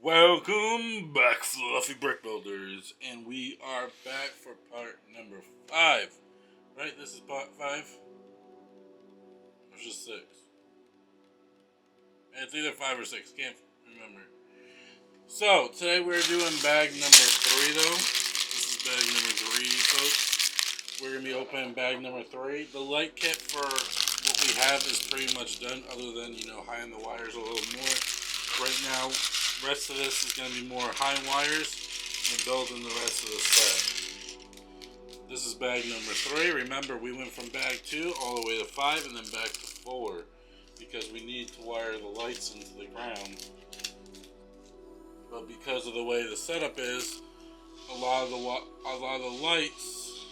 Welcome back, Fluffy Brick Builders, and we are back for part number 5. Right? This is part 5? Or just 6? It's either 5 or 6, can't remember. So, today we're doing bag number 3 though. This is bag number 3, folks. We're going to be opening bag number 3. The light kit for what we have is pretty much done, other than, high-end the wires a little more. Right now, rest of this is going to be more high wires and building the rest of the set. This is bag number 3. Remember, we went from bag 2 all the way to 5 and then back to 4 because we need to wire the lights into the ground. But because of the way the setup is, a lot of the lights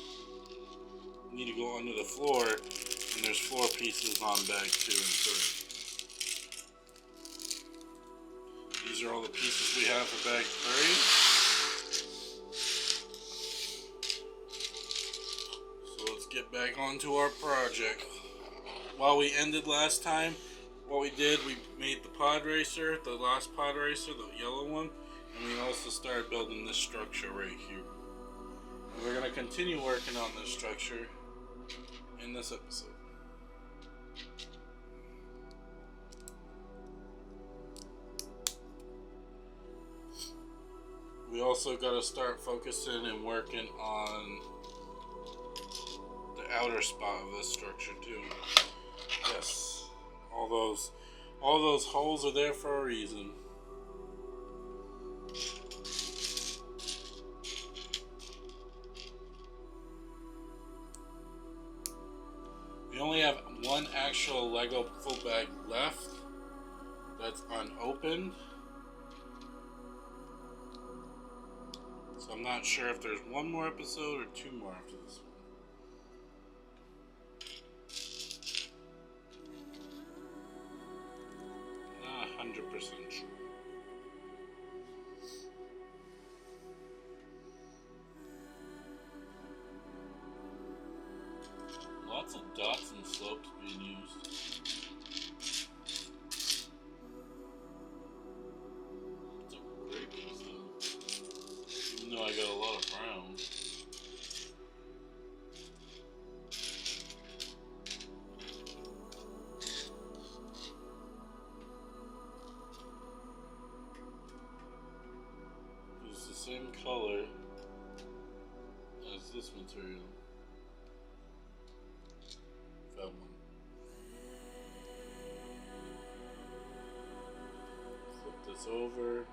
need to go under the floor, and there's 4 pieces on bag 2 and 3. These are all the pieces we have for bag 3. So let's get back onto our project. While we ended last time, what we did, we made the pod racer, the last pod racer, the yellow one, and we also started building this structure right here. And we're going to continue working on this structure in this episode. We also got to start focusing and working on the outer spot of this structure too. Yes, all those holes are there for a reason. We only have one actual Lego full bag left that's unopened. So I'm not sure if there's one more episode or 2 more after this one. 100% sure. Lots of dots and slopes being used. It's a great piece though. Even though I got a lot of brown. It's the same color as this material. Found one. Flip this over.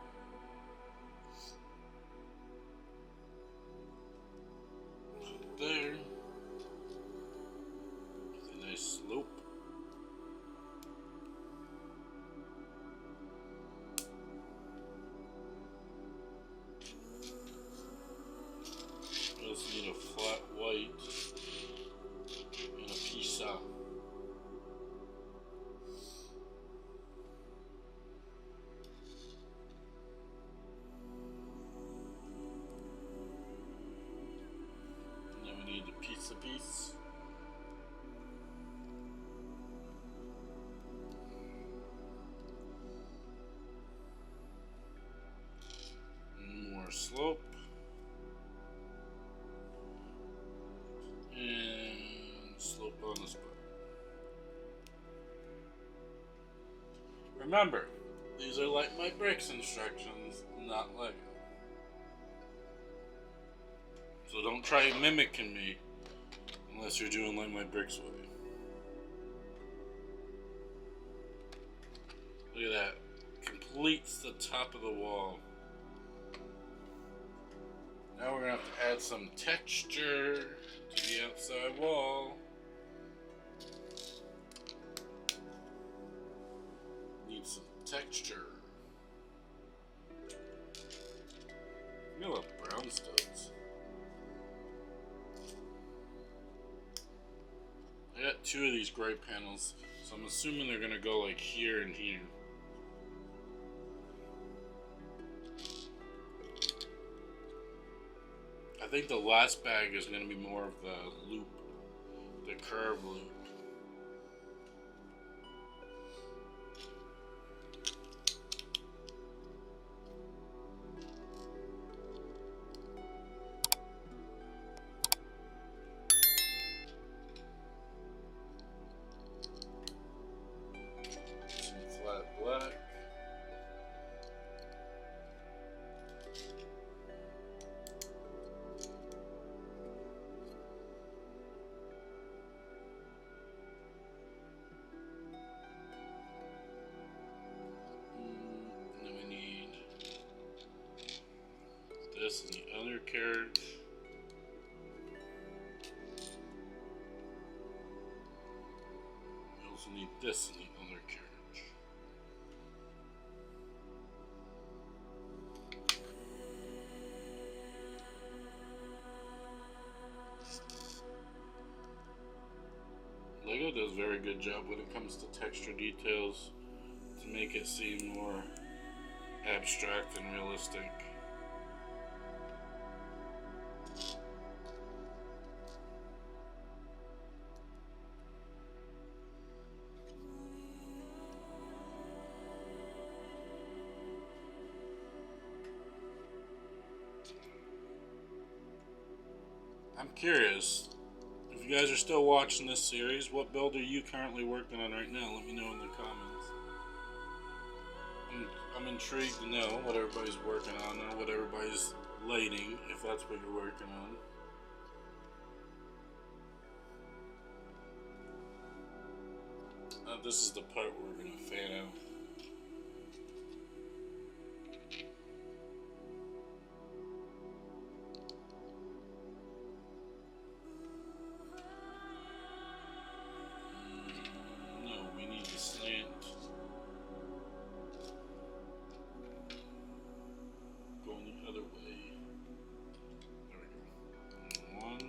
There. It's a nice slope. We also need a flat white and a pizza. Pizza piece. More slope. And slope on the spot. Remember, these are like my bricks instructions, not Lego. So don't try mimicking me unless you're doing like my bricks way. Look at that. Completes the top of the wall. Now we're going to have to add some texture to the outside wall. Need some texture. I love brown studs. I got 2 of these gray panels, so I'm assuming they're going to go like here and here. I think the last bag is going to be more of the loop, the curve loop. this in the other carriage. We also need this in the other carriage. Lego does a very good job when it comes to texture details to make it seem more abstract and realistic. I'm curious, if you guys are still watching this series, what build are you currently working on right now? Let me know in the comments. I'm intrigued to know what everybody's working on or what everybody's lighting, if that's what you're working on. This is the part where we're going to fan out. No, we need the slant. Going the other way. There we go. One.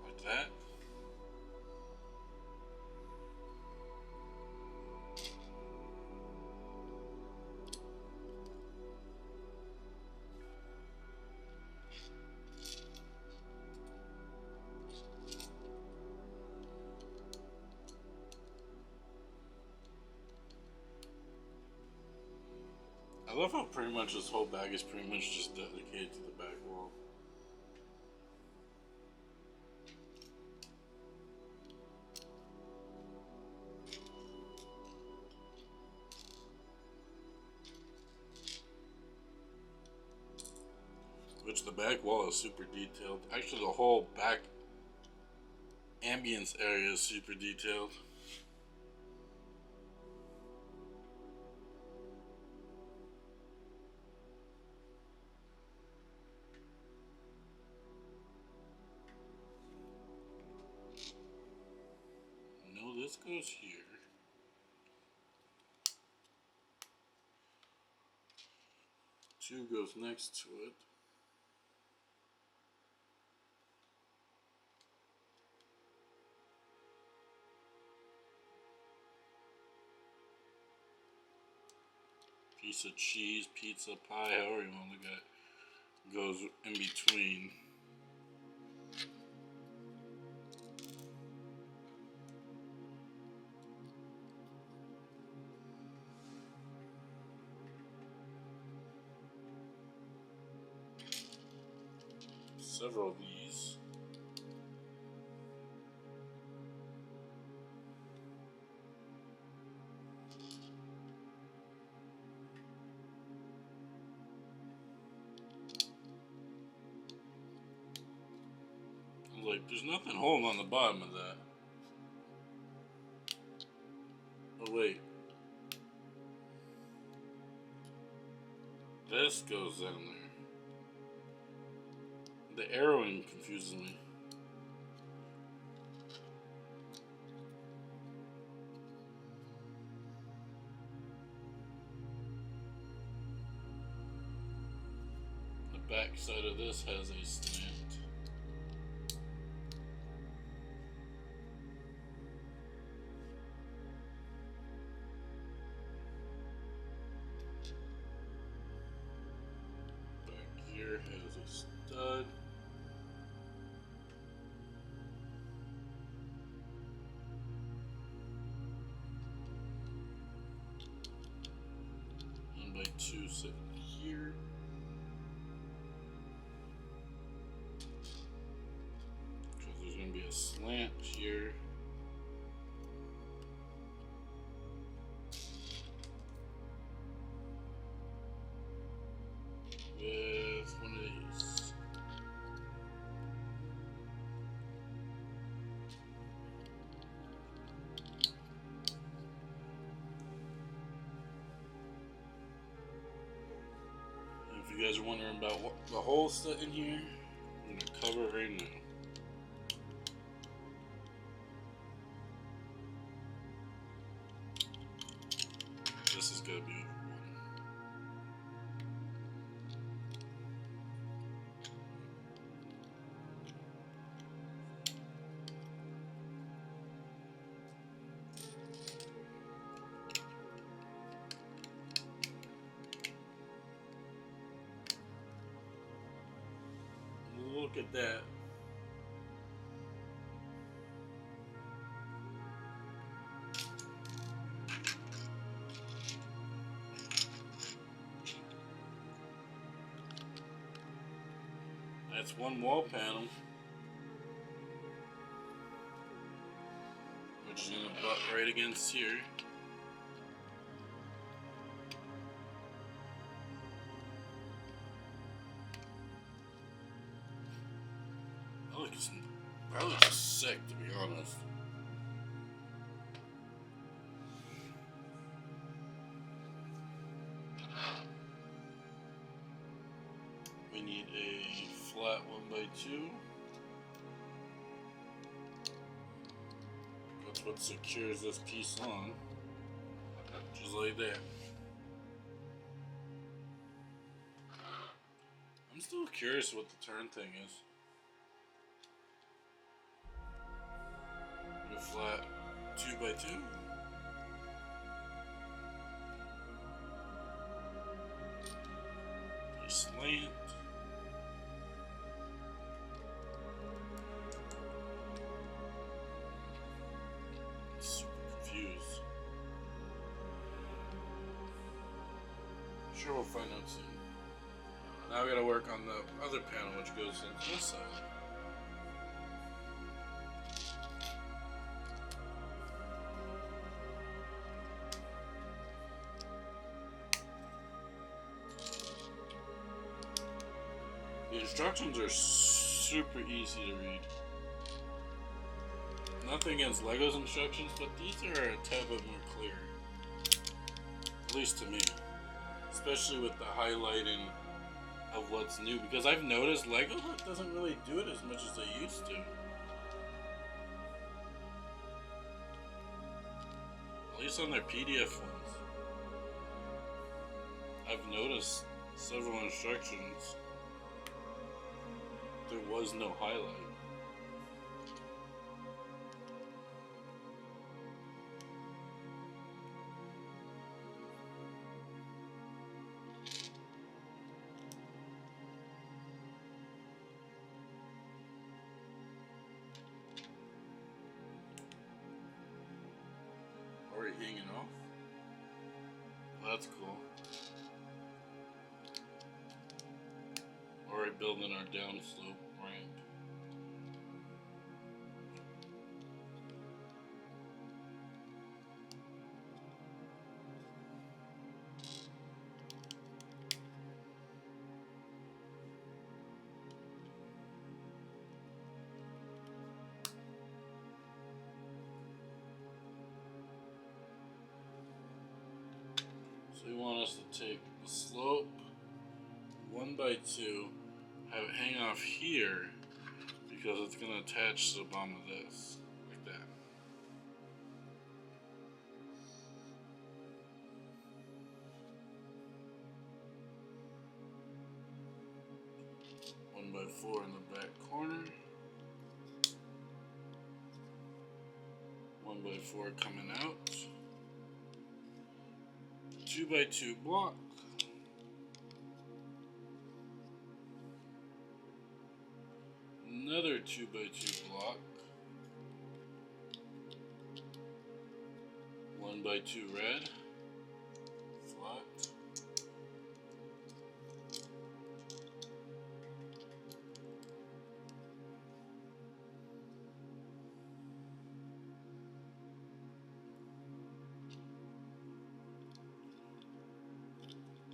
Like that. I love how pretty much this whole bag is pretty much just dedicated to the back wall. Which the back wall is super detailed. Actually, the whole back ambience area is super detailed. No, this goes here. Two goes next to it. Piece of cheese, pizza, pie, however you want to look at it, goes in between. Several of these. Like, there's nothing holding on the bottom of that. Oh, wait. This goes down there. The arrowing confuses me. The back side of this has a slant. Here has a stud. One by two sitting here. Because there's going to be a slant here. If you guys are wondering about what the holes set in here, I'm going to cover it right now. This is going to be over one. Look at that. That's one wall panel, which is going to butt right against here. That looks sick, to be honest. We need a flat 1x2. That's what secures this piece on, just like that. I'm still curious what the turn thing is. A flat 2x2. A slant. Super confused. Sure, we'll find out soon. Now we gotta work on the other panel, which goes into this side. The instructions are super easy to read. Nothing against Lego's instructions, but these are a tad bit more clear. At least to me. Especially with the highlighting of what's new. Because I've noticed Lego doesn't really do it as much as they used to. At least on their PDF ones. I've noticed several instructions. There was no highlight. Already hanging off? Well, that's cool. Already building our downslope ramp. So we want us to take the slope 1x2, have it hang off here because it's going to attach to the bottom of this, like that. One by 4 in the back corner. 1x4 coming out. 2x2 block. Another 2x2 block. 1x2 red. Flat.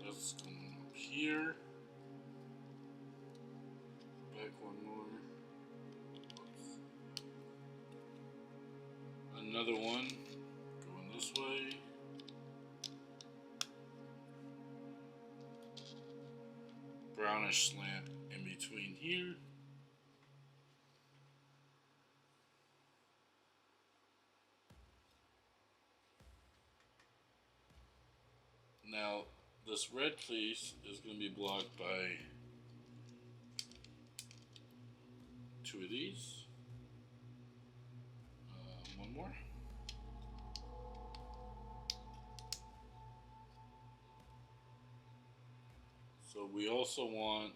That's going up here. Back one more. Oops. Another one going this way. brownish slant in between here. Now, this red piece is going to be blocked by two of these. One more. So we also want,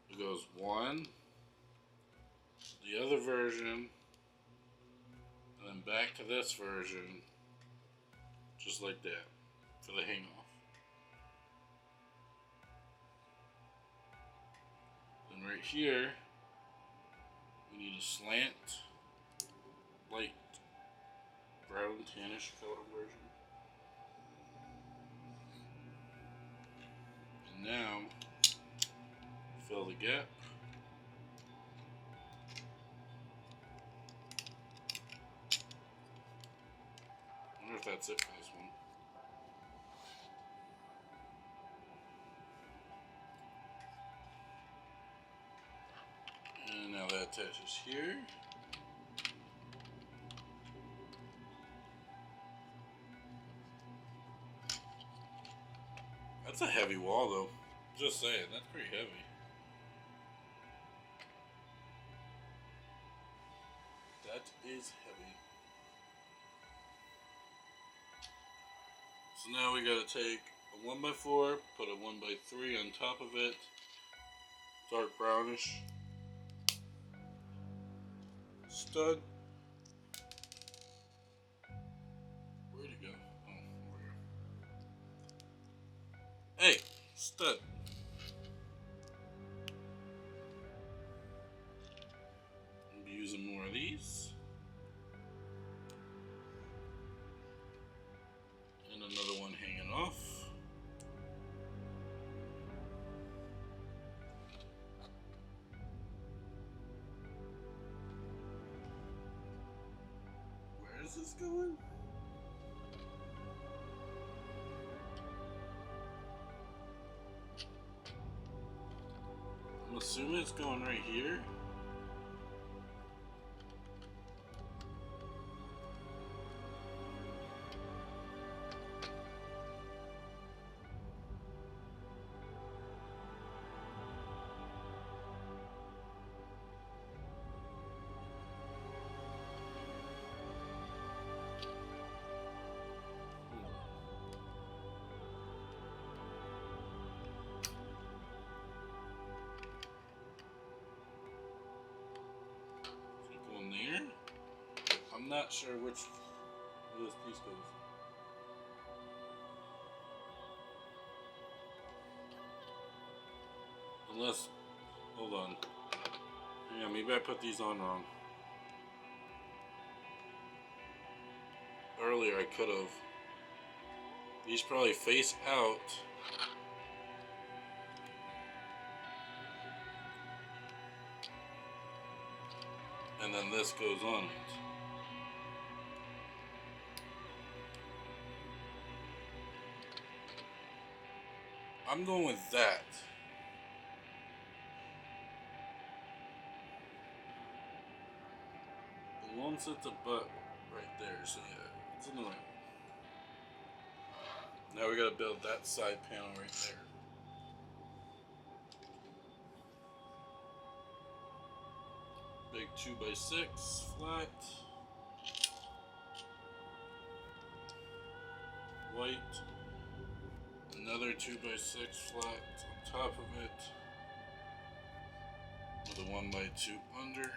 it goes one, the other version, and then back to this version, just like that, for the hang off. Then right here, we need a slant, light brown tannish color version. And now, fill the gap. I wonder if that's it for this one. And now that attaches here. That's a heavy wall though. Just saying, that's pretty heavy. That is heavy. So now we gotta take a 1x4, put a 1x3 on top of it, dark brownish stud. Where'd it go? Oh, over here. Hey, stud. I'll be using more of these. And another one hanging off. Where is this going? I'm assuming it's going right here. There. I'm not sure which this piece goes. Unless, hold on. Yeah, maybe I put these on wrong. Earlier I could have. These probably face out. And then this goes on it. I'm going with that. The one sets a butt right there, so yeah, it's annoying. Now we gotta build that side panel right there. Big 2x6 flat. White. Another 2x6 flat on top of it. With a 1x2 under.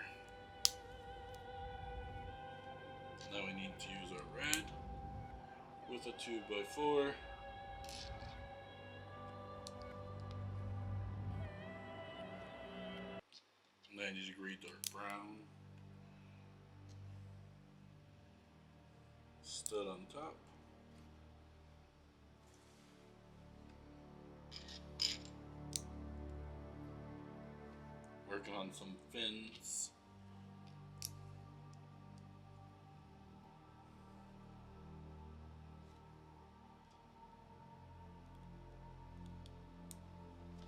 Now we need to use our red with a 2x4. 90-degree dark brown. Stud on top. Working on some fins.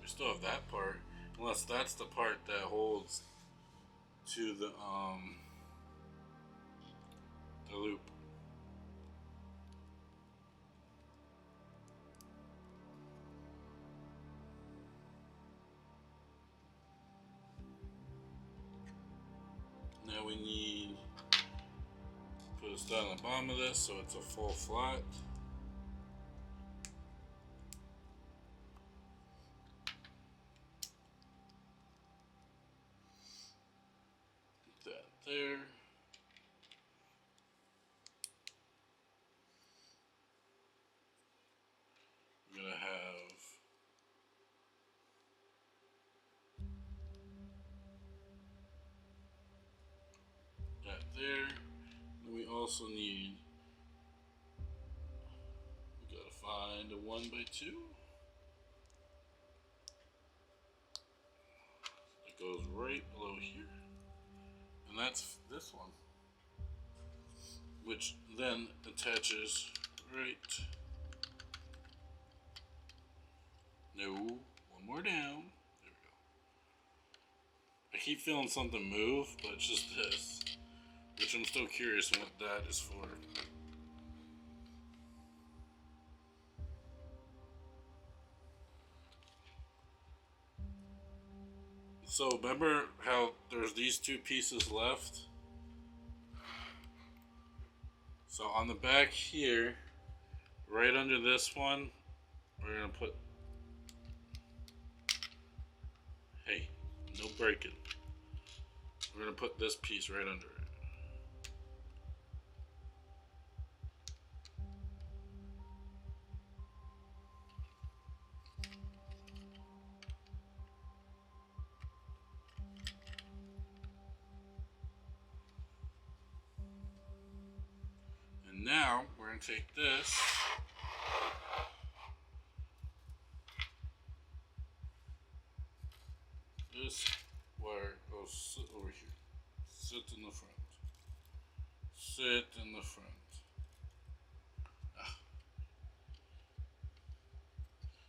still have that part, unless that's the part that holds to the loop. Now we need to put a stud on the bottom of this so it's a full flat. Put that there. We're gonna have that there. And we also need, we gotta find a 1x2 that goes right below here, and that's this one, which then attaches right. No, one more down. There we go. I keep feeling something move, but it's just this, which I'm still curious on what that is for. So remember how there's these two pieces left? So on the back here, right under this one, we're gonna put, hey, no breaking. We're gonna put this piece right under it. And now we're gonna take this wire goes sit over here. Sit in the front. Sit in the front.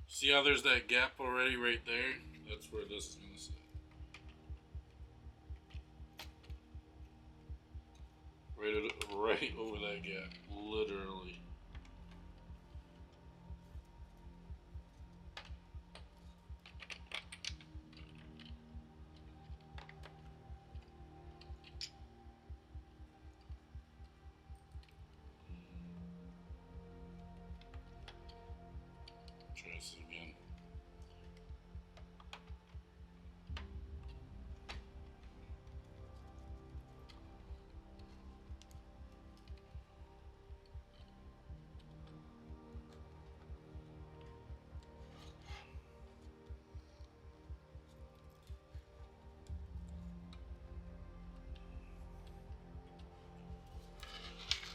See how there's that gap already right there? That's where this is gonna sit. Right over that gap, literally. Try this again.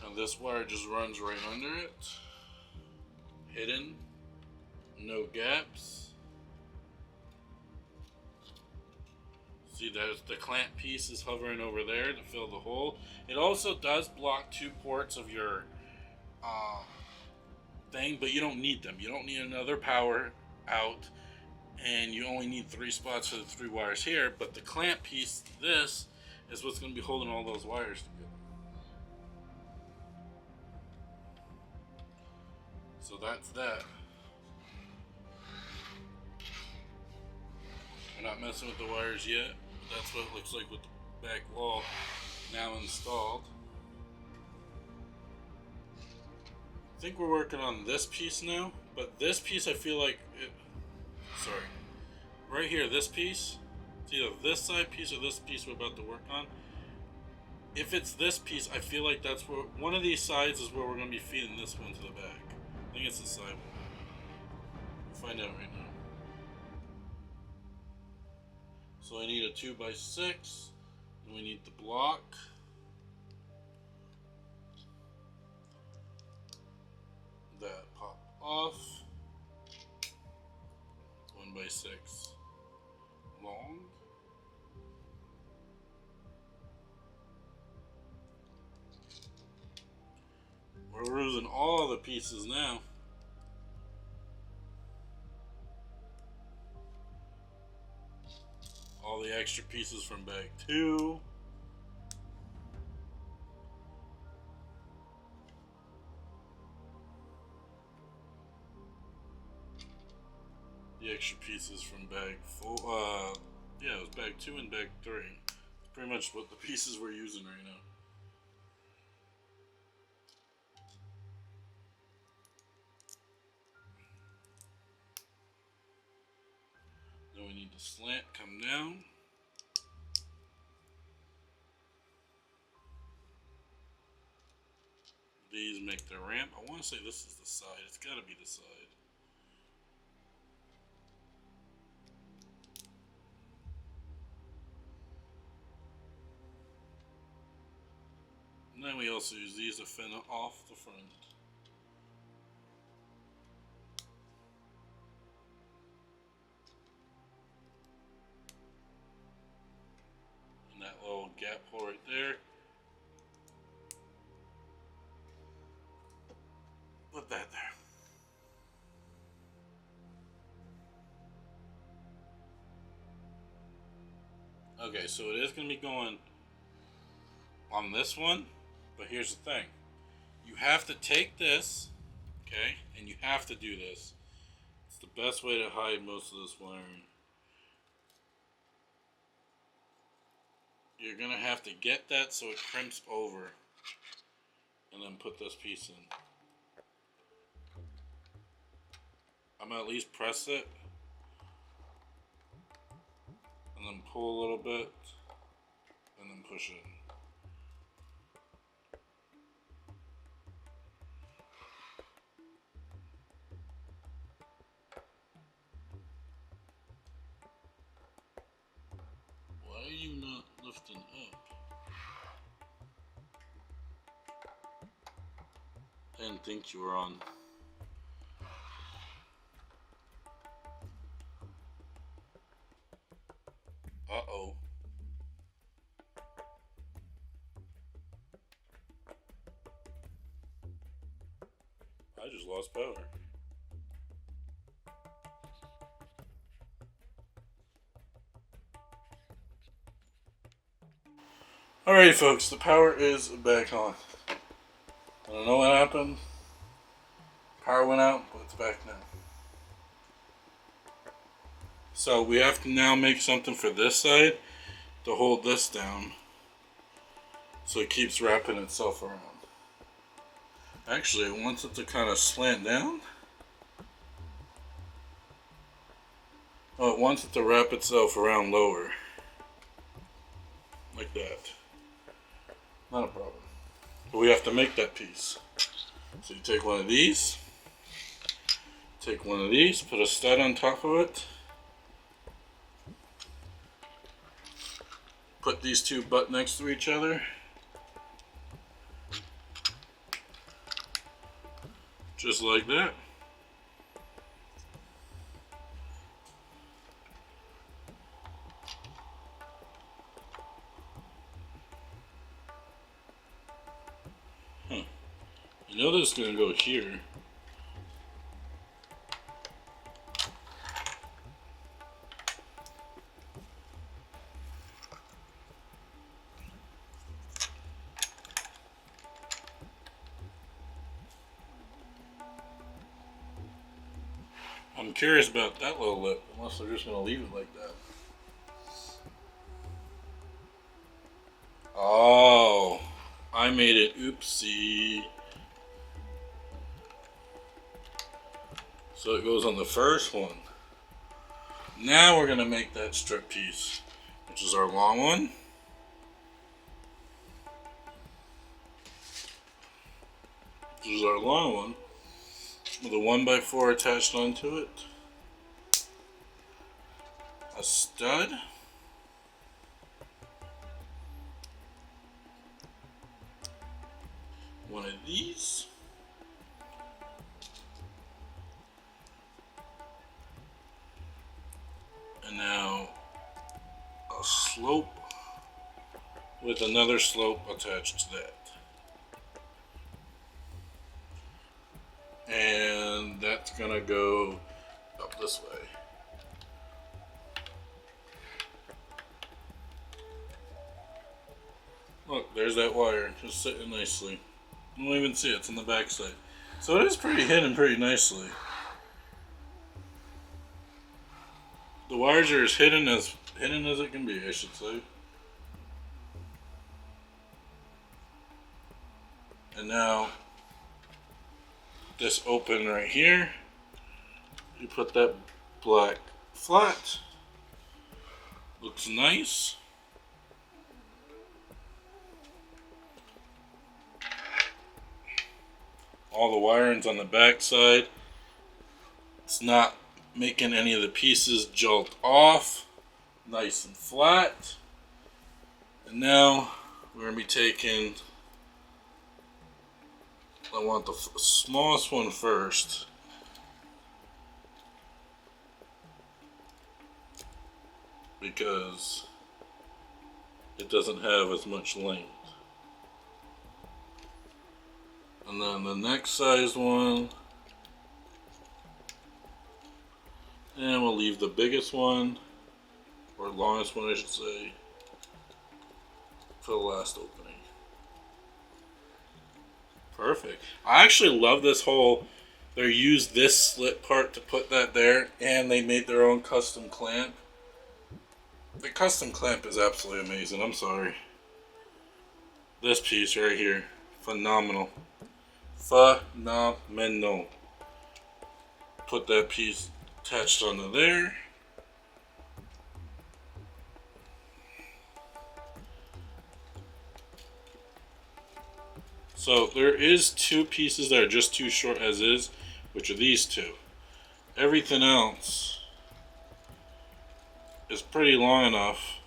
Now this wire just runs right under it. Hidden. No gaps. See, there's the clamp piece is hovering over there to fill the hole. It also does block 2 ports of your thing, but you don't need them. You don't need another power out, and you only need 3 spots for the 3 wires here. But the clamp piece, this, is what's going to be holding all those wires together. So that's that. We're not messing with the wires yet, but that's what it looks like with the back wall now installed. I think we're working on this piece now, but this piece I feel like right here, this piece, it's either this side piece or this piece we're about to work on. If it's this piece, I feel like that's where, one of these sides is where we're going to be feeding this one to the back. I think it's the side one. We'll find out right now. So I need a 2x6, and we need the block. That pop off. 1x6 long. We're losing all the pieces now. extra pieces from bag 2. The extra pieces from bag 4. Yeah, it was bag 2 and bag 3. It's pretty much what the pieces we're using right now. Then we need the slant come down. These make the ramp. I want to say this is the side. It's got to be the side. And then we also use these to fin off the front. And that little gap hole right there. Put that there. Okay, so it is going to be going on this one, but here's the thing. You have to take this, okay, and you have to do this. It's the best way to hide most of this wiring. You're going to have to get that so it crimps over, and then put this piece in. I'm going to at least press it, and then pull a little bit, and then push it in. Why are you not lifting up? I didn't think you were on. Uh-oh. I just lost power. Alrighty folks, the power is back on. I don't know what happened. Power went out, but it's back now. So we have to now make something for this side to hold this down so it keeps wrapping itself around. Actually, it wants it to kind of slant down. Oh, it wants it to wrap itself around lower. Like that. Not a problem. But we have to make that piece. So you take one of these, put a stud on top of it, put these two butt next to each other, just like that. You know this is going to go here. I'm curious about that little lip, unless they're just going to leave it like that. Oh, I made it. Oopsie. So it goes on the first one. Now we're going to make that strip piece, which is our long one. This is our long one with a 1x4 attached onto it. A stud. One of these. And now a slope with another slope attached to that. And that's gonna go up this way. there's that wire just sitting nicely. You won't even see it. It's on the back side. So it is pretty hidden pretty nicely. The wires are as hidden as it can be, I should say. And now this open right here. You put that black flat. Looks nice. All the wiring's on the back side. It's not making any of the pieces jolt off. Nice and flat. And now we're going to be taking, I want the smallest one first. Because it doesn't have as much length. And then the next size one, and we'll leave the biggest one, or longest one I should say, for the last opening. Perfect. I actually love this whole, they used this slit part to put that there, and they made their own custom clamp. The custom clamp is absolutely amazing. I'm sorry. This piece right here, phenomenal. Phenomenal. Put that piece attached onto there. So there is two pieces that are just too short as is, which are these two. Everything else is pretty long enough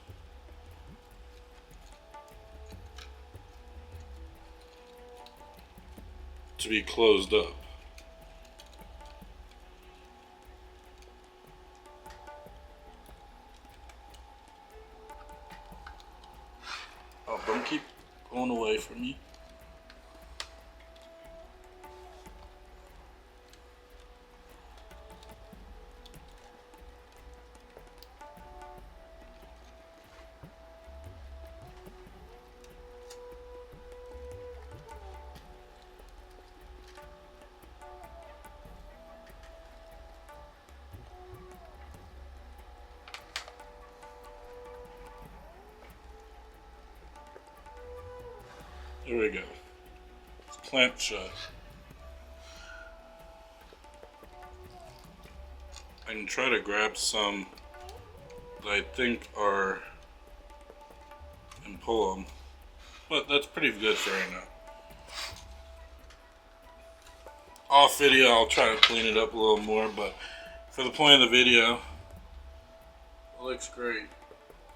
to be closed up. Oh, don't keep going away from me. There we go. It's clamped shut. I can try to grab some that I think are and pull them, but that's pretty good for right now. Off video, I'll try to clean it up a little more, but for the point of the video, it looks great.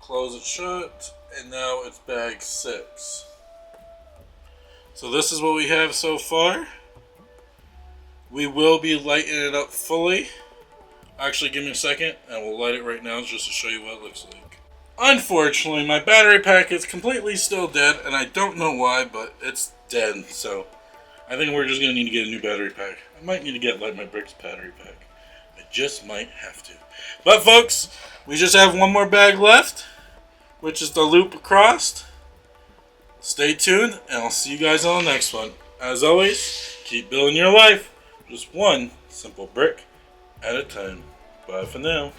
Close it shut, and now it's bag 6. So this is what we have so far. We will be lighting it up fully. Actually, give me a second and we'll light it right now just to show you what it looks like. Unfortunately, my battery pack is completely still dead, and I don't know why, but it's dead. So I think we're just going to need to get a new battery pack. I might need to get Light My Bricks battery pack. I just might have to. But folks, we just have one more bag left, which is the loop across. Stay tuned, and I'll see you guys on the next one. As always, keep building your life, just one simple brick at a time. Bye for now.